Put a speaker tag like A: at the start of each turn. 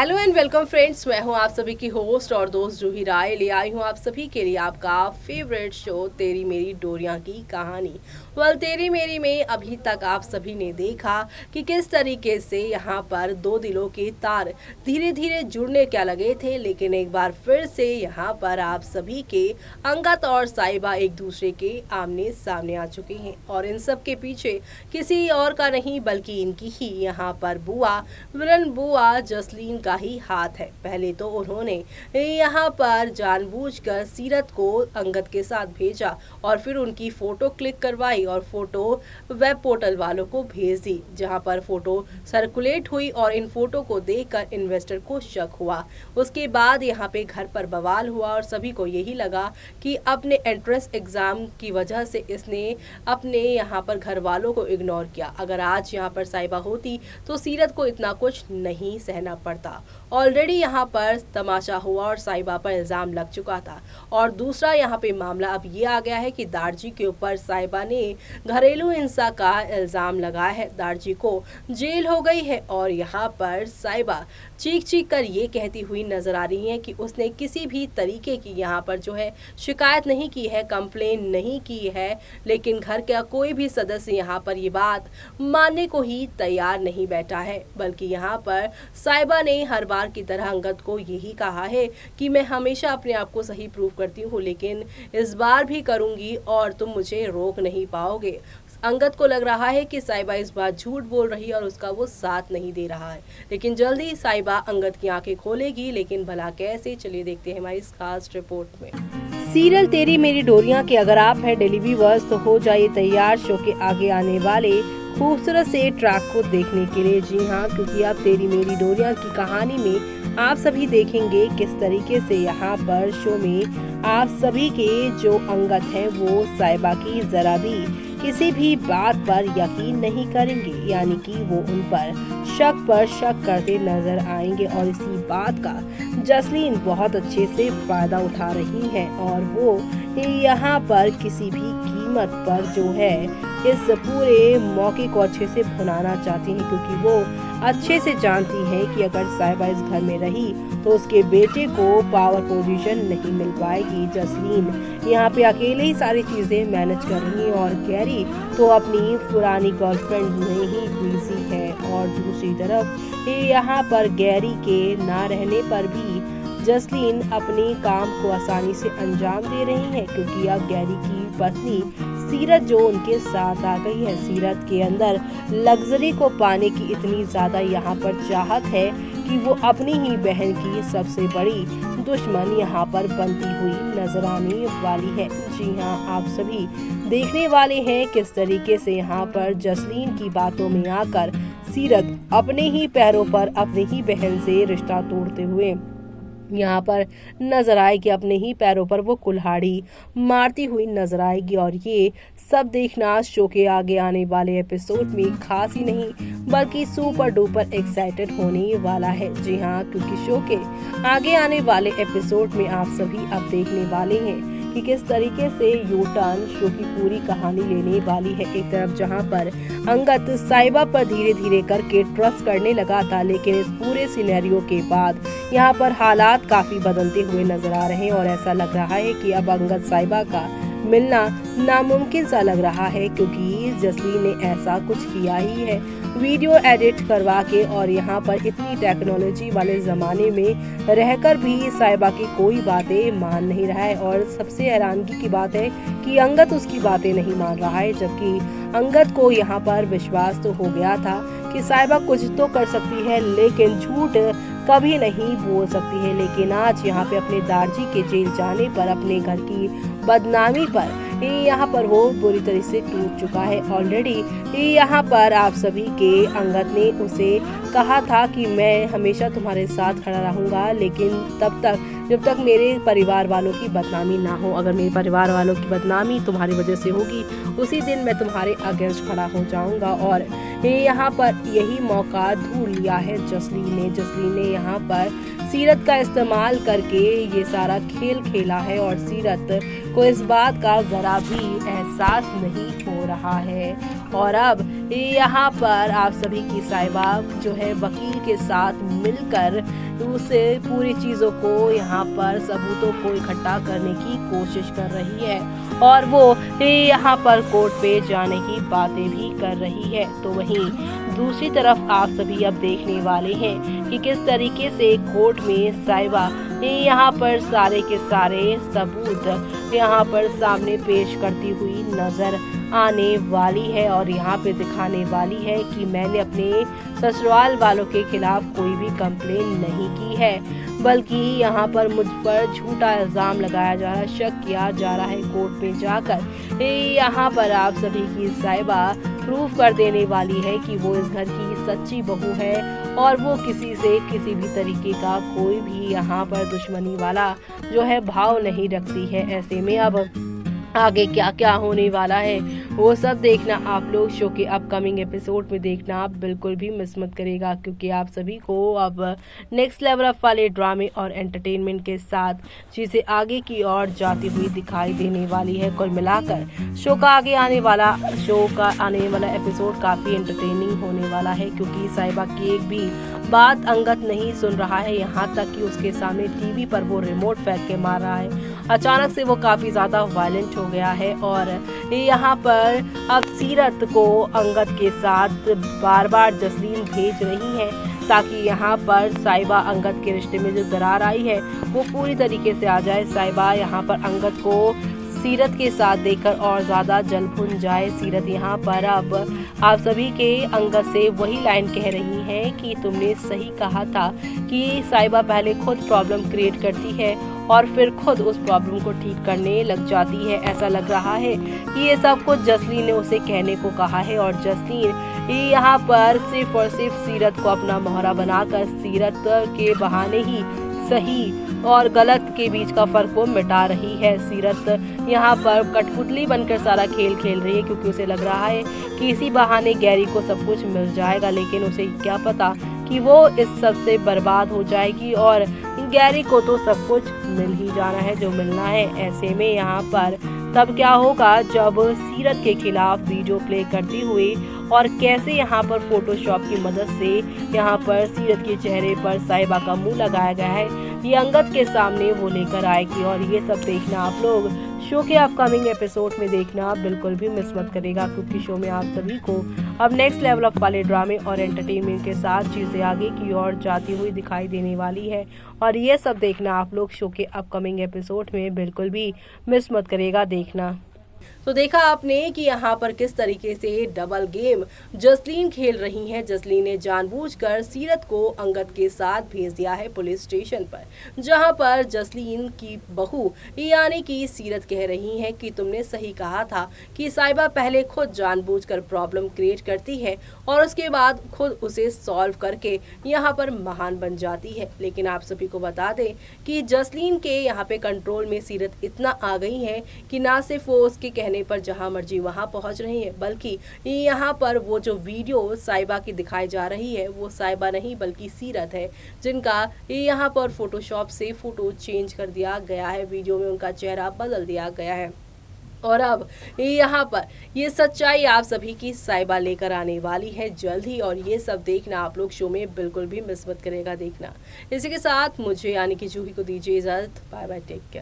A: Hello and welcome friends, मैं हूं आप सभी की होस्ट और दोस्त जूही राय। ले आई हूं आप सभी के लिए आपका फेवरेट शो तेरी मेरी डोरियां की कहानी। तेरी मेरी में अभी तक आप सभी ने देखा कि किस तरीके से यहाँ पर दो दिलों के तार धीरे धीरे जुड़ने क्या लगे थे, लेकिन एक बार फिर से यहाँ पर आप सभी के अंगद और साहिबा एक दूसरे के आमने सामने आ चुके हैं और इन सब के पीछे किसी और का नहीं बल्कि इनकी ही यहाँ पर बुआ, विलन बुआ जसलीन का ही हाथ है। पहले तो उन्होंने यहाँ पर जानबूझकर सीरत को अंगद के साथ भेजा और फिर उनकी फोटो क्लिक करवाई और फोटो वेब पोर्टल वालों को भेज दी, जहाँ पर फोटो सर्कुलेट हुई और इन फोटो को देखकर इन्वेस्टर को शक हुआ। उसके बाद यहाँ पे घर पर बवाल हुआ और सभी को यही लगा कि अपने एंट्रेंस एग्जाम की वजह से इसने अपने यहाँ पर घर वालों को इग्नोर किया। अगर आज यहाँ पर साहिबा होती तो सीरत को इतना कुछ नहीं सहना पड़ता। ऑलरेडी यहाँ पर तमाशा हुआ और साहिबा पर इल्जाम लग चुका था। और दूसरा यहाँ पे मामला अब ये आ गया है कि दारजी के ऊपर साहिबा ने घरेलू हिंसा का इल्जाम लगाया है। दारजी को जेल हो गई है और यहाँ पर साहिबा चीख चीख कर ये कहती हुई नजर आ रही है कि उसने किसी भी तरीके की यहाँ पर जो है शिकायत नहीं की है, कंप्लेन नहीं की है, लेकिन घर का कोई भी सदस्य यहाँ पर ये बात मानने को ही तैयार नहीं बैठा है। बल्कि यहाँ पर साहिबा ने हर बार की तरह अंगद को यही कहा है कि मैं हमेशा अपने आप को सही प्रूव करती हूँ, लेकिन इस बार भी करूंगी और तुम मुझे रोक नहीं पाओगे। अंगद को लग रहा है कि साहिबा इस बार झूठ बोल रही है और उसका वो साथ नहीं दे रहा है, लेकिन जल्दी साहिबा अंगद की आंखें खोलेगी। लेकिन भला कैसे, चलिए देखते हैं हमारी इस खास रिपोर्ट में। सीरियल तेरी मेरी डोरियां के अगर आप है डेली व्यूअर्स तो हो जाइए तैयार शो के आगे आने वाले खूबसूरत से ट्रैक को देखने के लिए। जी हाँ, क्योंकि अब तेरी मेरी डोरियां की कहानी में आप सभी देखेंगे किस तरीके से यहाँ पर शो में आप सभी के जो अंगद हैं वो साहिबा की जरा भी किसी भी बात पर यकीन नहीं करेंगे, यानी कि वो उन पर शक करते नजर आएंगे। और इसी बात का जसलीन बहुत अच्छे से फायदा उठा रही है और वो यहाँ पर किसी भी कीमत पर जो है इस पूरे मौके को अच्छे से भुनाना चाहती हैं, क्योंकि वो अच्छे से जानती है कि अगर साहिबा इस घर में रही तो उसके बेटे को पावर पोजीशन नहीं मिल पाएगी। जसलीन यहाँ पे अकेले ही सारी चीजें मैनेज कर रही है और गैरी तो अपनी पुरानी गर्लफ्रेंड में ही बिजी है। और दूसरी तरफ यहाँ पर गैरी के ना रहने पर भी जसलीन अपने काम को आसानी से अंजाम दे रही है, क्योंकि अब गैरी की पत्नी सीरत जो उनके साथ आ गई है। सीरत के अंदर लग्जरी को पाने की इतनी ज्यादा यहाँ पर चाहत है कि वो अपनी ही बहन की सबसे बड़ी दुश्मन यहाँ पर बनती हुई नजर आने वाली है। जी हाँ, आप सभी देखने वाले हैं किस तरीके से यहाँ पर जसलीन की बातों में आकर सीरत अपने ही पैरों पर अपनी ही बहन से रिश्ता तोड़ते हुए यहाँ पर नजर आएगी, अपने ही पैरों पर वो कुल्हाड़ी मारती हुई नजर आएगी। और ये सब देखना शो के आगे आने वाले एपिसोड में खास ही नहीं बल्कि सुपर डुपर एक्साइटेड होने वाला है। जी हाँ, क्योंकि शो के आगे आने वाले एपिसोड में आप सभी अब देखने वाले हैं कि किस तरीके से यू टर्न शो की पूरी कहानी लेने वाली है। एक तरफ जहां पर अंगद साहिबा पर धीरे धीरे करके ट्रस्ट करने लगा था, लेकिन इस पूरे सिनेरियो के बाद यहाँ पर हालात काफी बदलते हुए नजर आ रहे हैं और ऐसा लग रहा है कि अब अंगद साहिबा का मिलना नामुमकिन सा लग रहा है, क्योंकि जसलीन ने ऐसा कुछ किया ही है वीडियो एडिट करवा के। और यहाँ पर इतनी टेक्नोलॉजी वाले जमाने में रहकर भी साहिबा की कोई बातें मान नहीं रहा है। और सबसे हैरानगी की बात है कि अंगद उसकी बातें नहीं मान रहा है, जबकि अंगद को यहाँ पर विश्वास तो हो गया था कि साहिबा कुछ तो कर सकती है लेकिन झूठ कभी नहीं बोल सकती है। लेकिन आज यहाँ पे अपने दारजी के जेल जाने पर, अपने घर की बदनामी पर यहाँ पर वो बुरी तरह से टूट चुका है। ऑलरेडी यहाँ पर आप सभी के अंगद ने उसे कहा था कि मैं हमेशा तुम्हारे साथ खड़ा रहूंगा, लेकिन तब तक जब तक मेरे परिवार वालों की बदनामी ना हो। अगर मेरे परिवार वालों की बदनामी तुम्हारी वजह से होगी उसी दिन मैं तुम्हारे अगेंस्ट खड़ा हो जाऊंगा। और यहाँ पर यही मौका ढूंढ लिया है जसलीन ने। यहाँ पर सीरत का इस्तेमाल करके ये सारा खेल खेला है और सीरत को इस बात का जरा भी एहसास नहीं हो रहा है। और अब यहाँ पर आप सभी की साहिबा जो है वकील के साथ मिलकर उसे पूरी चीज़ों को यहाँ पर सबूतों को इकट्ठा करने की कोशिश कर रही है और वो यहाँ पर कोर्ट पे जाने की बातें भी कर रही है। तो वहीं दूसरी तरफ आप सभी अब देखने वाले हैं कि किस तरीके से कोर्ट में साहिबा यहाँ पर सारे के सारे सबूत यहाँ पर सामने पेश करती हुई नजर आने वाली है और यहाँ पे दिखाने वाली है कि मैंने अपने ससुराल वालों के खिलाफ कोई भी कंप्लेन नहीं की है, बल्कि यहाँ पर मुझ पर झूठा इल्जाम लगाया जा रहा है, शक किया जा रहा है। कोर्ट में जाकर यहाँ पर आप सभी की साहिबा प्रूफ कर देने वाली है कि वो इस घर की सच्ची बहू है और वो किसी से किसी भी तरीके का कोई भी यहाँ पर दुश्मनी वाला जो है भाव नहीं रखती है। ऐसे में अब आगे क्या क्या होने वाला है वो सब देखना आप लोग शो के अपकमिंग एपिसोड में देखना आप बिल्कुल भी मिस मत करेगा, क्योंकि आप सभी को अब नेक्स्ट लेवल अप वाले ड्रामे और एंटरटेनमेंट के साथ चीजें आगे की ओर जाती हुई दिखाई देने वाली है। कुल मिलाकर शो का आने वाला एपिसोड काफी एंटरटेनिंग होने वाला है, क्योंकि साहिबा की एक भी बात अंगद नहीं सुन रहा है, यहाँ तक कि उसके सामने टीवी पर वो रिमोट फेंक के मार रहा है। अचानक से वो काफी ज्यादा वायलेंट हो गया है और यहाँ पर अब सीरत को अंगद के साथ बार बार जसलीन भेज रही है ताकि यहाँ पर साहिबा अंगद के रिश्ते में जो दरार आई है वो पूरी तरीके से आ जाए। साहिबा यहाँ पर अंगद को सीरत के साथ देखकर और ज्यादा जल भुन जाए। सीरत यहाँ पर अब आप सभी के अंगद से वही लाइन कह रही है कि तुमने सही कहा था कि साहिबा पहले खुद प्रॉब्लम क्रिएट करती है और फिर खुद उस प्रॉब्लम को ठीक करने लग जाती है। ऐसा लग रहा है कि ये सब कुछ जसलीन ने उसे कहने को कहा है और जसलीन यहाँ पर सिर्फ और सिर्फ सीरत को अपना मोहरा बनाकर सीरत के बहाने ही सही और गलत के बीच का फर्क को मिटा रही है। सीरत यहाँ पर कठपुतली बनकर सारा खेल खेल रही है, क्योंकि उसे लग रहा है कि इसी बहाने गैरी को सब कुछ मिल जाएगा, लेकिन उसे क्या पता कि वो इस सब से बर्बाद हो जाएगी और गैरी को तो सब कुछ मिल ही जाना है जो मिलना है। ऐसे में यहाँ पर तब क्या होगा जब सीरत के खिलाफ वीडियो प्ले करती हुई और कैसे यहाँ पर फोटोशॉप की मदद से यहाँ पर सीरत के चेहरे पर साहिबा का मुंह लगाया गया है, ये अंगद के सामने वो लेकर आएगी और ये सब देखना आप लोग शो के अपकमिंग एपिसोड में देखना बिल्कुल भी मिस मत करेगा, क्योंकि शो में आप सभी को अब नेक्स्ट लेवल अप वाले ड्रामे और एंटरटेनमेंट के साथ चीजें आगे की ओर जाती हुई दिखाई देने वाली है और ये सब देखना आप लोग शो के अपकमिंग एपिसोड में बिल्कुल भी मिस मत करेगा देखना।
B: तो देखा आपने कि यहाँ पर किस तरीके से डबल गेम जसलीन खेल रही हैं। जसलीन ने जानबूझकर सीरत को अंगद के साथ भेज दिया है पुलिस स्टेशन पर, जहाँ पर जसलीन की बहू यानी कि सीरत कह रही है कि तुमने सही कहा था कि साहिबा पहले खुद जानबूझकर प्रॉब्लम क्रिएट करती है और उसके बाद खुद उसे सॉल्व करके यहाँ पर महान बन जाती है। लेकिन आप सभी को बता दें कि जसलीन के यहाँ पे कंट्रोल में सीरत इतना आ गई है कि ना सिर्फ वो उसके कहने पर जहां मर्जी वहां पहुंच रही है, बल्कि यहाँ पर वो जो वीडियो साहिबा की दिखाई जा रही है वो साहिबा नहीं बल्कि सीरत है, जिनका यहाँ पर फोटोशॉप से फोटो चेंज कर दिया गया है, वीडियो में उनका चेहरा बदल दिया गया है। और अब यहाँ पर ये सच्चाई आप सभी की साहिबा लेकर आने वाली है जल्द ही, और ये सब देखना आप लोग शो में बिल्कुल भी मिस मत करेगा देखना। इसी के साथ मुझे यानी कि जूही को दीजिए इजाजत। Bye bye, take care.